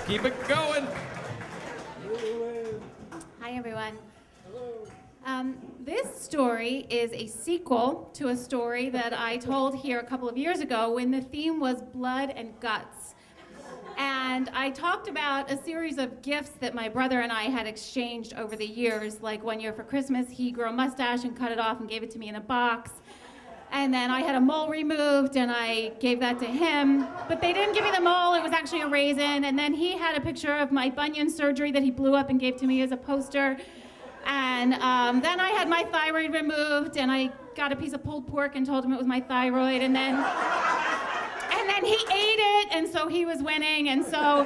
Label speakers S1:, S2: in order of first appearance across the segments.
S1: Keep it going.
S2: Hi, everyone. This story is a sequel to a story that I told here a couple of years ago when the theme was blood and guts. And I talked about a series of gifts that my brother and I had exchanged over the years. Like one year for Christmas, he grew a mustache and cut it off and gave it to me in a box. And then I had a mole removed and I gave that to him. But they didn't give me the mole, it was actually a raisin. And then he had a picture of my bunion surgery that he blew up and gave to me as a poster. And then I had my thyroid removed and I got a piece of pulled pork and told him it was my thyroid. And then he ate it, and so he was winning. And so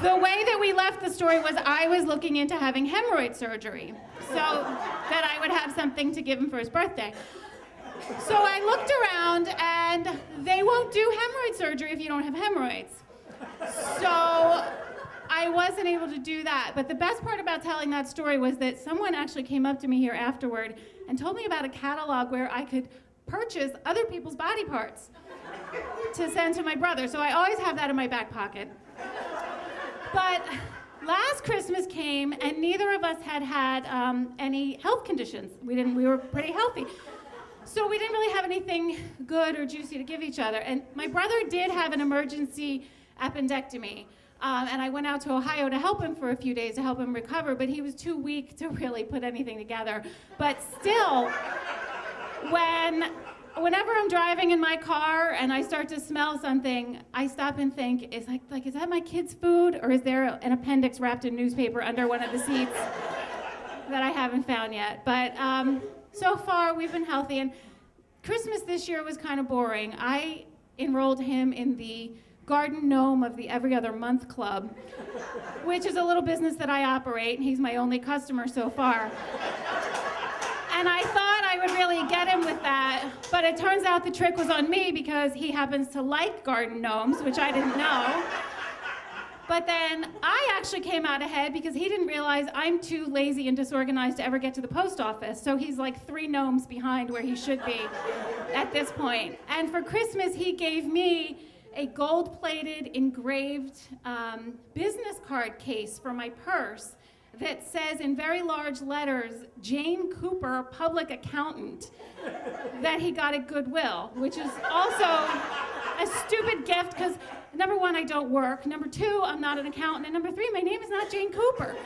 S2: the way that we left the story was I was looking into having hemorrhoid surgery so that I would have something to give him for his birthday. So I looked around, and they won't do hemorrhoid surgery if you don't have hemorrhoids. So I wasn't able to do that. But the best part about telling that story was that someone actually came up to me here afterward and told me about a catalog where I could purchase other people's body parts to send to my brother. So I always have that in my back pocket. But last Christmas came, and neither of us had any health conditions. We were pretty healthy. So we didn't really have anything good or juicy to give each other. And my brother did have an emergency appendectomy. And I went out to Ohio to help him for a few days to help him recover, but he was too weak to really put anything together. But still, whenever I'm driving in my car and I start to smell something, I stop and think, is that my kid's food, or is there an appendix wrapped in newspaper under one of the seats that I haven't found yet? But so far, we've been healthy, and Christmas this year was kind of boring. I enrolled him in the Garden Gnome of the Every Other Month Club, which is a little business that I operate, and he's my only customer so far. And I thought I would really get him with that, but it turns out the trick was on me because he happens to like garden gnomes, which I didn't know. But then I actually came out ahead because he didn't realize I'm too lazy and disorganized to ever get to the post office. So he's like 3 gnomes behind where he should be at this point. And for Christmas, he gave me a gold-plated engraved business card case for my purse that says in very large letters, Jane Cooper, public accountant, that he got at Goodwill, which is also a stupid gift because, number 1, I don't work. Number 2, I'm not an accountant. And number 3, my name is not Jane Cooper.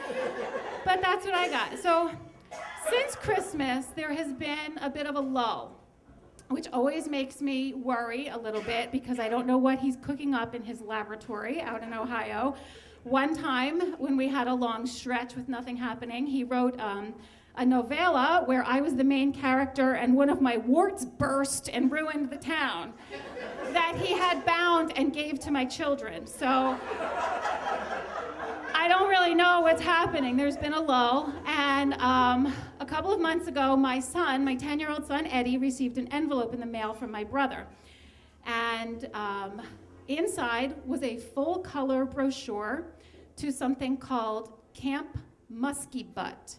S2: But that's what I got. So since Christmas, there has been a bit of a lull, which always makes me worry a little bit because I don't know what he's cooking up in his laboratory out in Ohio. One time, when we had a long stretch with nothing happening, he wrote a novella where I was the main character and one of my warts burst and ruined the town that he had bound and gave to my children. So I don't really know what's happening. There's been a lull, and a couple of months ago, my 10-year-old son, Eddie, received an envelope in the mail from my brother. And inside was a full-color brochure to something called Camp Muskie Butt,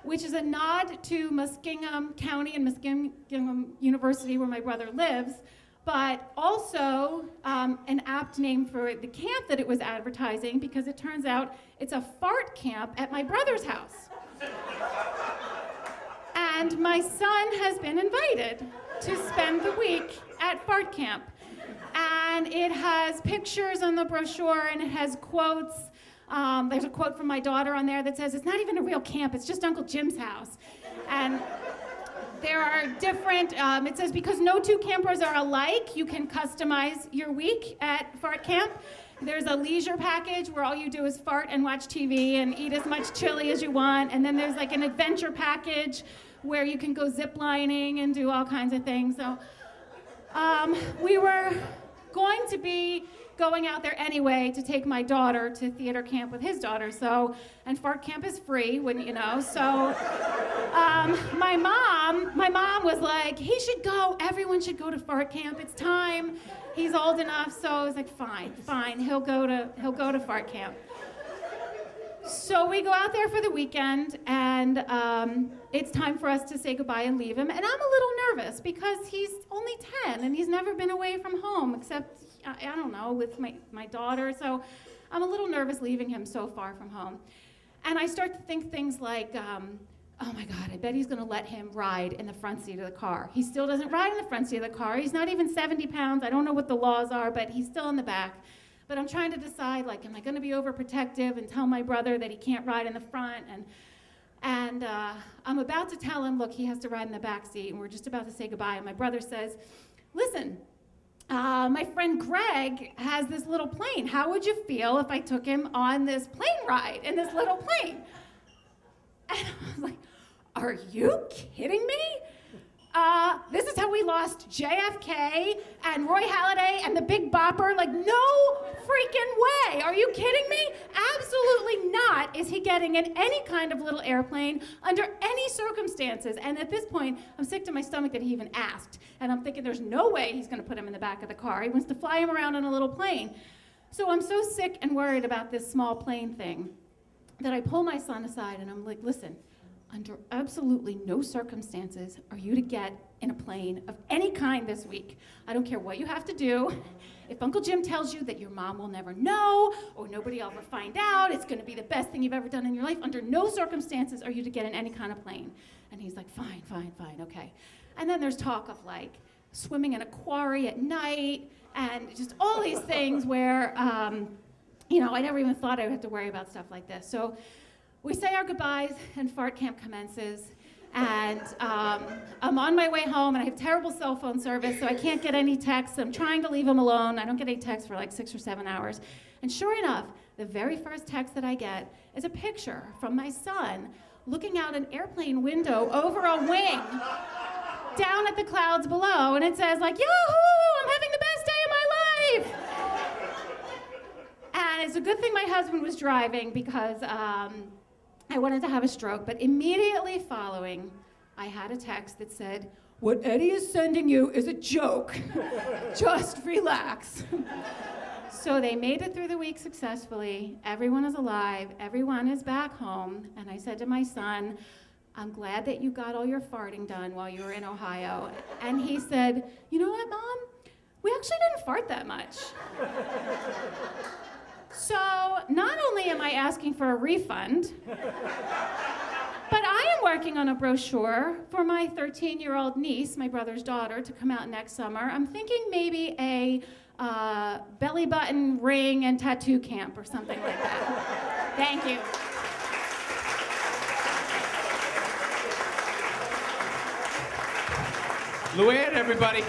S2: which is a nod to Muskingum County and Muskingum University, where my brother lives, but also an apt name for the camp that it was advertising, because it turns out it's a fart camp at my brother's house. And my son has been invited to spend the week at fart camp. And it has pictures on the brochure, and it has quotes. There's a quote from my daughter on there that says, "It's not even a real camp, it's just Uncle Jim's house." And there are different, it says, because no 2 campers are alike, you can customize your week at fart camp. There's a leisure package where all you do is fart and watch TV and eat as much chili as you want. And then there's like an adventure package where you can go zip lining and do all kinds of things. So we were going to be going out there anyway to take my daughter to theater camp with his daughter. So, and fart camp is free, wouldn't you know? So my mom was like, he should go, everyone should go to fart camp, it's time, he's old enough. So I was like, fine, he'll go to fart camp. So we go out there for the weekend, and it's time for us to say goodbye and leave him. And I'm a little nervous because he's only 10 and he's never been away from home except, I don't know, with my daughter. So I'm a little nervous leaving him so far from home. And I start to think things like, oh my God, I bet he's gonna let him ride in the front seat of the car. He still doesn't ride in the front seat of the car. He's not even 70 pounds. I don't know what the laws are, but he's still in the back. But I'm trying to decide, like, am I gonna be overprotective and tell my brother that he can't ride in the front? And I'm about to tell him, look, he has to ride in the back seat, and we're just about to say goodbye. And my brother says, listen, my friend Greg has this little plane. How would you feel if I took him on this plane ride in this little plane? And I was like, are you kidding me? This is how we lost JFK and Roy Halladay and the Big Bopper. Like, no freaking way. Are you kidding me? Absolutely not is he getting in any kind of little airplane under any circumstances. And at this point, I'm sick to my stomach that he even asked. And I'm thinking there's no way he's going to put him in the back of the car. He wants to fly him around in a little plane. So I'm so sick and worried about this small plane thing that I pull my son aside and I'm like, listen, under absolutely no circumstances are you to get in a plane of any kind this week. I don't care what you have to do. If Uncle Jim tells you that your mom will never know or nobody will ever find out, it's gonna be the best thing you've ever done in your life. Under no circumstances are you to get in any kind of plane. And he's like, fine, okay. And then there's talk of like swimming in a quarry at night and just all these things where, I never even thought I would have to worry about stuff like this. So we say our goodbyes and fart camp commences, and I'm on my way home and I have terrible cell phone service, so I can't get any texts. I'm trying to leave him alone. I don't get any texts for like 6 or 7 hours. And sure enough, the very first text that I get is a picture from my son looking out an airplane window over a wing down at the clouds below, and it says like, Yahoo! I'm having the best day of my life! And it's a good thing my husband was driving because I wanted to have a stroke, but immediately following, I had a text that said, what Eddie is sending you is a joke. Just relax. So they made it through the week successfully. Everyone is alive. Everyone is back home. And I said to my son, I'm glad that you got all your farting done while you were in Ohio. And he said, you know what, Mom? We actually didn't fart that much. So not only am I asking for a refund, but I am working on a brochure for my 13-year-old niece, my brother's daughter, to come out next summer. I'm thinking maybe a belly button ring and tattoo camp or something like that. Thank you.
S1: Luanne, everybody.